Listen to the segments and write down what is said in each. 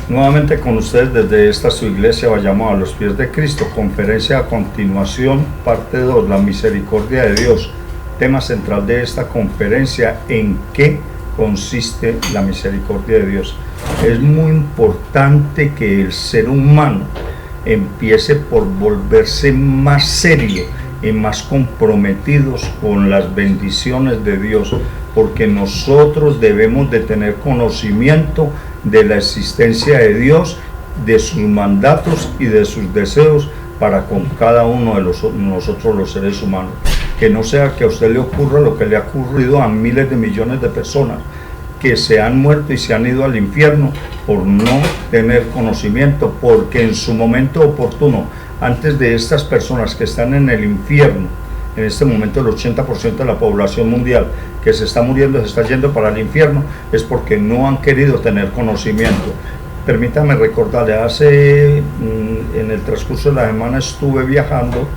Nuevamente con ustedes desde esta su iglesia, Vayamos a los Pies de Cristo. Conferencia a continuación, parte 2, la misericordia de Dios. Tema central de esta conferencia: ¿en qué consiste la misericordia de Dios? Es muy importante que el ser humano empiece por volverse más serio y más comprometidos con las bendiciones de Dios, porque nosotros debemos de tener conocimiento de la existencia de Dios, de sus mandatos y de sus deseos para con cada uno de nosotros los seres humanos. Que no sea que a usted le ocurra lo que le ha ocurrido a miles de millones de personas que se han muerto y se han ido al infierno por no tener conocimiento, porque en su momento oportuno, antes de estas personas que están en el infierno, en este momento el 80% de la población mundial que se está muriendo, se está yendo para el infierno, es porque no han querido tener conocimiento. Permítame recordarle, en el transcurso de la semana estuve viajando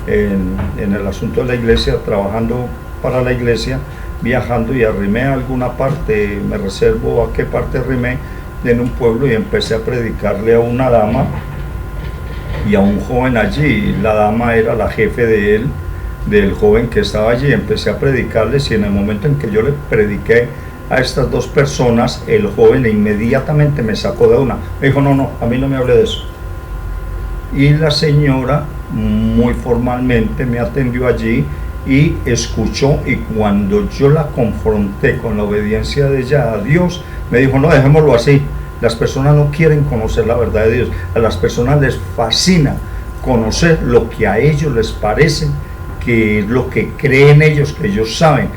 en el asunto de la iglesia, trabajando para la iglesia, viajando, y arrimé a alguna parte, me reservo a qué parte arrimé, en un pueblo, y empecé a predicarle a una dama y a un joven allí. La dama era la jefe del joven que estaba allí. Empecé a predicarles, y en el momento en que yo le prediqué a estas dos personas, el joven inmediatamente me sacó de una. Me dijo: no, a mí no me hable de eso. Y la señora muy formalmente me atendió allí y escuchó, y cuando yo la confronté con la obediencia de ella a Dios, me dijo: no, dejémoslo así. Las personas no quieren conocer la verdad de Dios. A las personas les fascina conocer lo que a ellos les parece, que es lo que creen ellos, que ellos saben,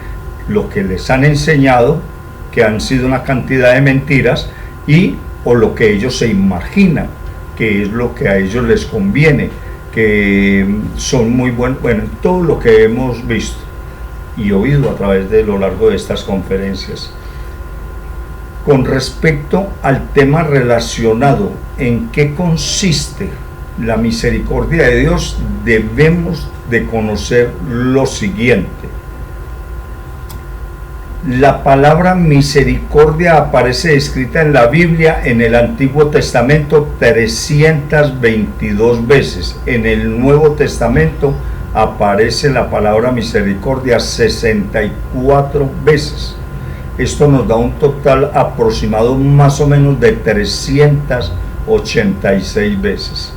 lo que les han enseñado, que han sido una cantidad de mentiras, o lo que ellos se imaginan, que es lo que a ellos les conviene, que son muy buenos, bueno, todo lo que hemos visto y oído a través de lo largo de estas conferencias. Con respecto al tema relacionado en qué consiste la misericordia de Dios, debemos de conocer lo siguiente. La palabra misericordia aparece escrita en la Biblia, en el Antiguo Testamento, 322 veces. En el Nuevo Testamento aparece la palabra misericordia 64 veces. Esto nos da un total aproximado más o menos de 386 veces.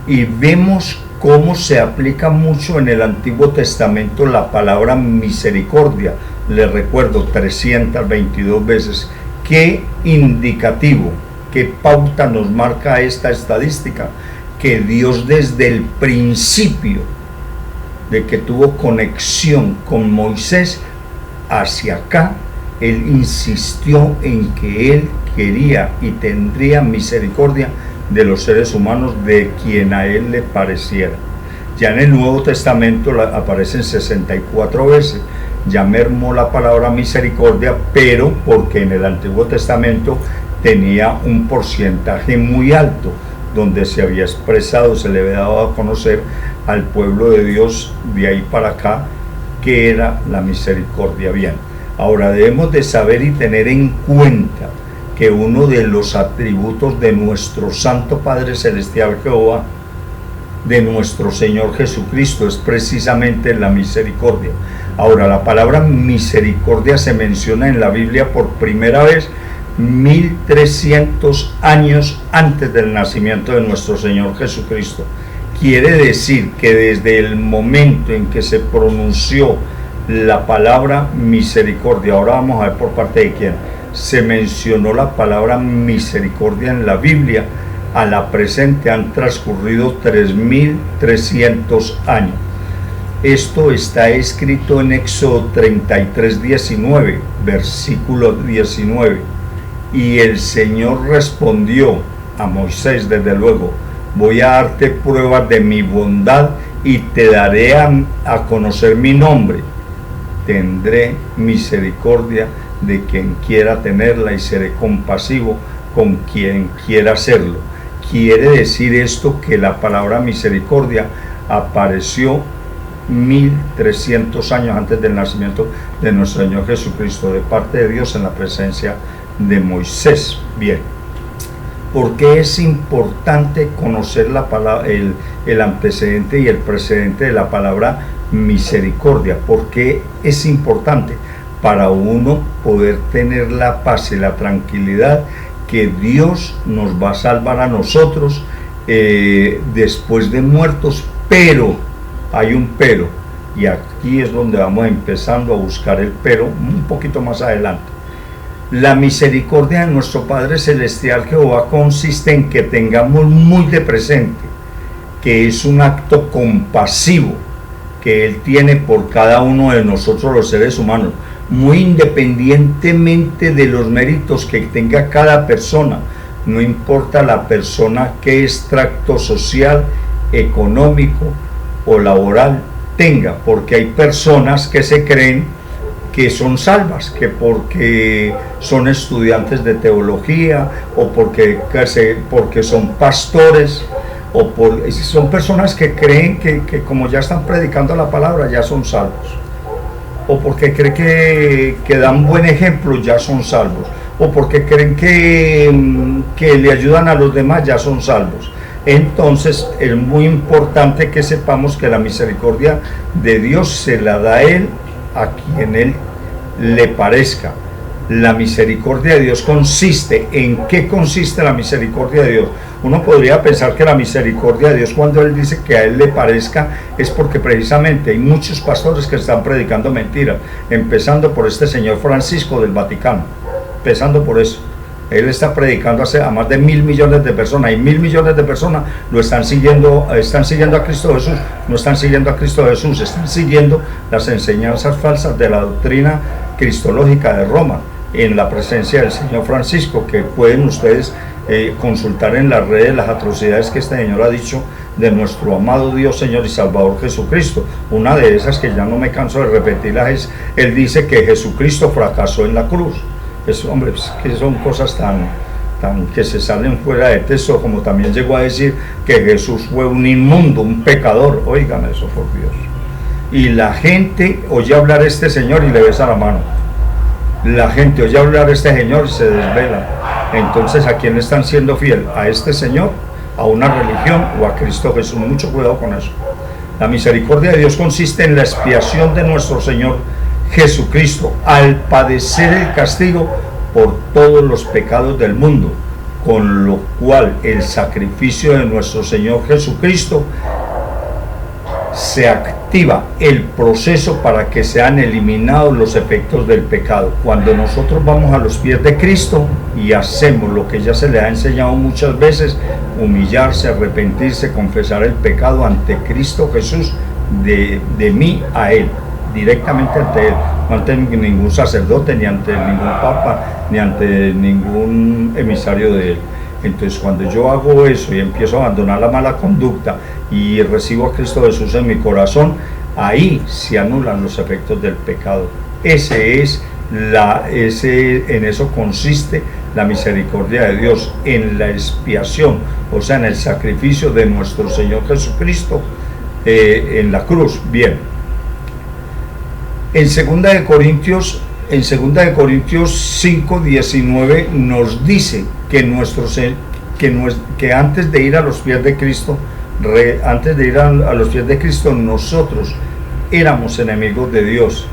Y vemos cómo se aplica mucho en el Antiguo Testamento la palabra misericordia. Les recuerdo, 322 veces. ¿Qué indicativo, qué pauta nos marca esta estadística? Que Dios, desde el principio de que tuvo conexión con Moisés hacia acá, Él insistió en que Él quería y tendría misericordia de los seres humanos, de quien a Él le pareciera. Ya en el Nuevo Testamento aparecen 64 veces. Ya mermó la palabra misericordia, pero porque en el Antiguo Testamento tenía un porcentaje muy alto, donde se había expresado, se le había dado a conocer al pueblo de Dios de ahí para acá que era la misericordia. Bien, ahora debemos de saber y tener en cuenta que uno de los atributos de nuestro Santo Padre Celestial Jehová, de nuestro Señor Jesucristo, es precisamente la misericordia. Ahora, la palabra misericordia se menciona en la Biblia por primera vez 1300 años antes del nacimiento de nuestro Señor Jesucristo. Quiere decir que desde el momento en que se pronunció la palabra misericordia, ahora vamos a ver por parte de quién se mencionó la palabra misericordia en la Biblia, a la presente han transcurrido 3300 años. Esto está escrito en Éxodo 33:19, versículo 19. Y el Señor respondió a Moisés: desde luego, voy a darte pruebas de mi bondad y te daré a conocer mi nombre. Tendré misericordia de quien quiera tenerla y seré compasivo con quien quiera hacerlo. Quiere decir esto que la palabra misericordia apareció 1300 años antes del nacimiento de nuestro Señor Jesucristo, de parte de Dios, en la presencia de Moisés. Bien, ¿Por qué es importante conocer la palabra, el antecedente y el precedente de la palabra misericordia? ¿Por qué es importante? Para uno poder tener la paz y la tranquilidad que Dios nos va a salvar a nosotros después de muertos, pero hay un pero, y aquí es donde vamos empezando a buscar el pero un poquito más adelante. La misericordia de nuestro Padre Celestial Jehová consiste en que tengamos muy de presente que es un acto compasivo que Él tiene por cada uno de nosotros los seres humanos, muy independientemente de los méritos que tenga cada persona. No importa la persona qué extracto social, económico o laboral tenga, porque hay personas que se creen que son salvas, que porque son estudiantes de teología o porque son pastores, son personas que creen que como ya están predicando la palabra ya son salvos, o porque creen que dan buen ejemplo ya son salvos, o porque creen que le ayudan a los demás ya son salvos. Entonces es muy importante que sepamos que la misericordia de Dios se la da Él a quien Él le parezca. La misericordia de Dios consiste, ¿en qué consiste la misericordia de Dios? Uno podría pensar que la misericordia de Dios, cuando Él dice que a Él le parezca, es porque precisamente hay muchos pastores que están predicando mentiras, empezando por este señor Francisco del Vaticano, empezando por eso. Él está predicando a más de 1.000 millones de personas, y 1.000 millones de personas lo están siguiendo a Cristo Jesús. No están siguiendo a Cristo Jesús, están siguiendo las enseñanzas falsas de la doctrina cristológica de Roma, en la presencia del señor Francisco, que pueden ustedes consultar en las redes las atrocidades que este señor ha dicho de nuestro amado Dios, Señor y Salvador Jesucristo. Una de esas, que ya no me canso de repetirlas, es: Él dice que Jesucristo fracasó en la cruz. Hombre, pues, que son cosas tan que se salen fuera de texto, como también llegó a decir que Jesús fue un inmundo, un pecador. Oigan eso, por Dios. Y la gente oye hablar a este señor y le besa la mano. La gente oye hablar a este señor y se desvela. Entonces, ¿a quién le están siendo fiel? ¿A este señor, a una religión o a Cristo Jesús? Mucho cuidado con eso. La misericordia de Dios consiste en la expiación de nuestro Señor Jesucristo al padecer el castigo por todos los pecados del mundo, con lo cual el sacrificio de nuestro Señor Jesucristo se activa el proceso para que sean eliminados los efectos del pecado. Cuando nosotros vamos a los pies de Cristo y hacemos lo que ya se le ha enseñado muchas veces: humillarse, arrepentirse, confesar el pecado ante Cristo Jesús, de mí a Él, directamente ante Él, no ante ningún sacerdote, ni ante ningún papa, ni ante ningún emisario de Él. Entonces, cuando yo hago eso y empiezo a abandonar la mala conducta y recibo a Cristo Jesús en mi corazón, ahí se anulan los efectos del pecado. En eso consiste la misericordia de Dios, en la expiación, o sea, en el sacrificio de nuestro Señor Jesucristo en la cruz. Bien. En 2 de Corintios 5:19 nos dice que antes de ir a los pies de Cristo, nosotros éramos enemigos de Dios.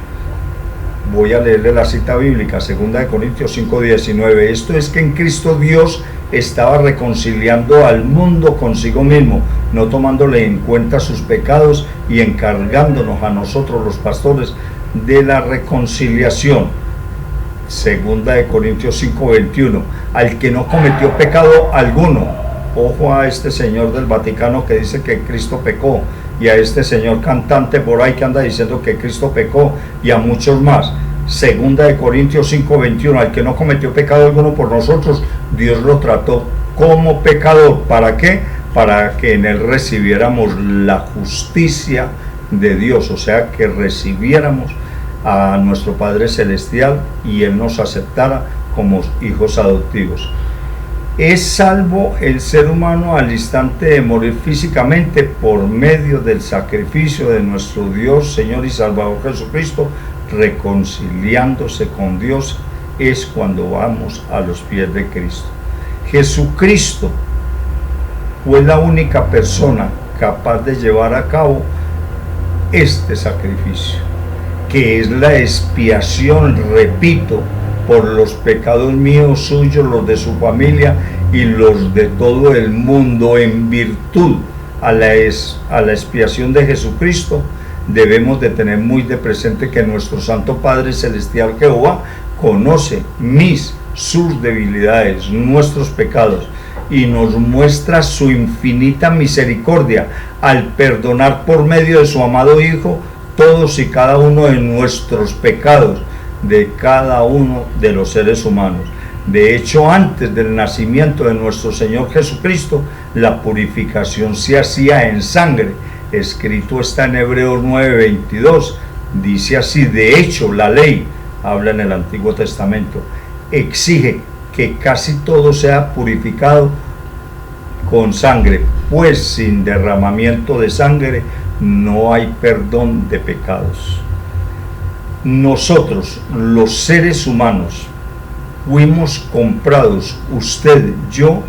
Voy a leerle la cita bíblica, 2 de Corintios 5:19. Esto es que en Cristo Dios estaba reconciliando al mundo consigo mismo, no tomándole en cuenta sus pecados y encargándonos a nosotros los pastores de la reconciliación. 2 de Corintios 5:21, al que no cometió pecado alguno. Ojo a este señor del Vaticano que dice que Cristo pecó, y a este señor cantante por ahí que anda diciendo que Cristo pecó, y a muchos más. 2 de Corintios 5:21, al que no cometió pecado alguno por nosotros, Dios lo trató como pecador. ¿Para qué? Para que en él recibiéramos la justicia de Dios, o sea, que recibiéramos a nuestro Padre Celestial y Él nos aceptara como hijos adoptivos. Es salvo el ser humano al instante de morir físicamente por medio del sacrificio de nuestro Dios, Señor y Salvador Jesucristo, reconciliándose con Dios. Es cuando vamos a los pies de Cristo. Jesucristo fue la única persona capaz de llevar a cabo este sacrificio, que es la expiación, repito, por los pecados míos, suyos, los de su familia y los de todo el mundo. En virtud a la expiación de Jesucristo, debemos de tener muy de presente que nuestro Santo Padre Celestial Jehová conoce sus debilidades, nuestros pecados, y nos muestra su infinita misericordia al perdonar por medio de su amado Hijo todos y cada uno de nuestros pecados, de cada uno de los seres humanos. De hecho, antes del nacimiento de nuestro Señor Jesucristo, la purificación se hacía en sangre. Escrito está en Hebreos 9:22, dice así: de hecho, la ley, habla en el Antiguo Testamento, exige que casi todo sea purificado con sangre, pues sin derramamiento de sangre no hay perdón de pecados. Nosotros, los seres humanos, fuimos comprados, usted, yo,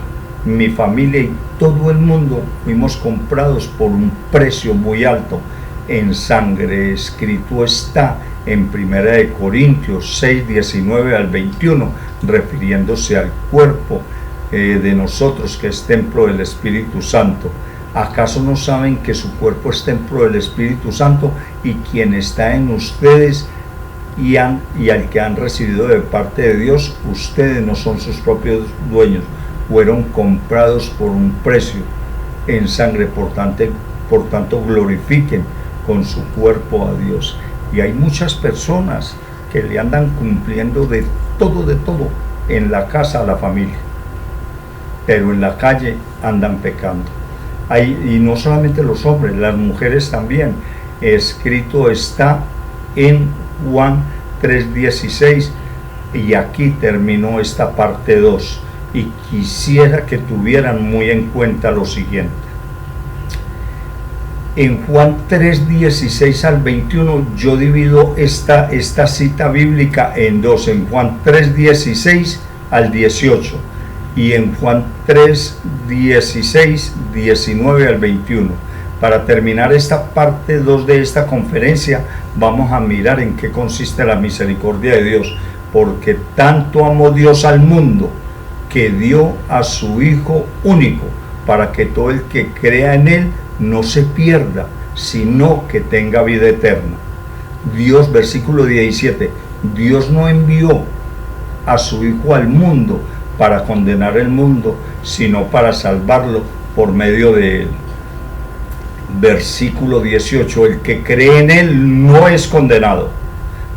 mi familia y todo el mundo, fuimos comprados por un precio muy alto en sangre. Escrito está en 1 Corintios 6, 19 al 21, refiriéndose al cuerpo de nosotros, que es templo del Espíritu Santo. ¿Acaso no saben que su cuerpo es templo del Espíritu Santo y quien está en ustedes y al que han recibido de parte de Dios? Ustedes no son sus propios dueños, fueron comprados por un precio en sangre. Por tanto, glorifiquen con su cuerpo a Dios. Y hay muchas personas que le andan cumpliendo de todo en la casa a la familia, pero en la calle andan pecando. Y no solamente los hombres, las mujeres también. Escrito está en Juan 3:16, y aquí terminó esta parte 2, y quisiera que tuvieran muy en cuenta lo siguiente. En Juan 3:16 al 21 yo divido esta cita bíblica en dos, en Juan 3:16 al 18 y en Juan 3:16, 19 al 21. Para terminar esta parte 2 de esta conferencia, vamos a mirar en qué consiste la misericordia de Dios. Porque tanto amó Dios al mundo, que dio a su Hijo único, para que todo el que crea en Él no se pierda, sino que tenga vida eterna. Dios, versículo 17, Dios no envió a su Hijo al mundo para condenar el mundo, sino para salvarlo por medio de Él. Versículo 18, el que cree en Él no es condenado,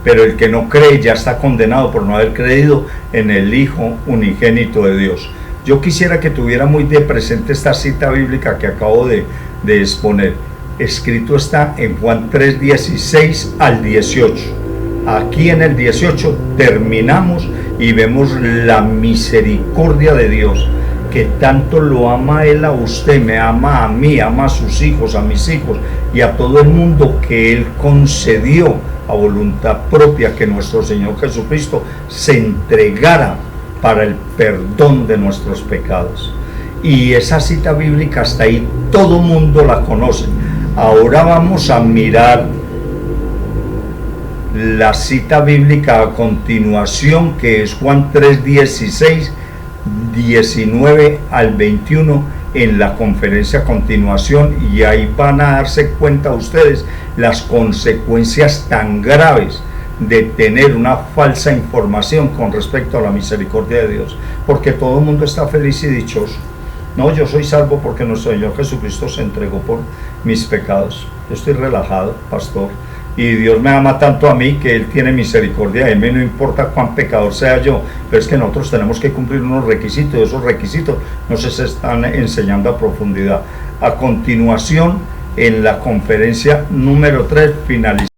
pero el que no cree ya está condenado por no haber creído en el Hijo unigénito de Dios. Yo quisiera que tuviera muy de presente esta cita bíblica que acabo de exponer. Escrito está en Juan 3:16 al 18. Aquí en el 18 terminamos y vemos la misericordia de Dios, que tanto lo ama Él a usted, me ama a mí, ama a sus hijos, a mis hijos y a todo el mundo, que Él concedió a voluntad propia que nuestro Señor Jesucristo se entregara para el perdón de nuestros pecados. Y esa cita bíblica hasta ahí todo mundo la conoce. Ahora vamos a mirar la cita bíblica a continuación, que es Juan 3:16, 19 al 21, en la conferencia a continuación, y ahí van a darse cuenta ustedes las consecuencias tan graves de tener una falsa información con respecto a la misericordia de Dios, porque todo el mundo está feliz y dichoso. No, yo soy salvo porque nuestro Señor Jesucristo se entregó por mis pecados. Yo estoy relajado, pastor, y Dios me ama tanto a mí que Él tiene misericordia de mí, no importa cuán pecador sea yo. Pero es que nosotros tenemos que cumplir unos requisitos, y esos requisitos no se están enseñando a profundidad. A continuación, en la conferencia número 3, finalizamos.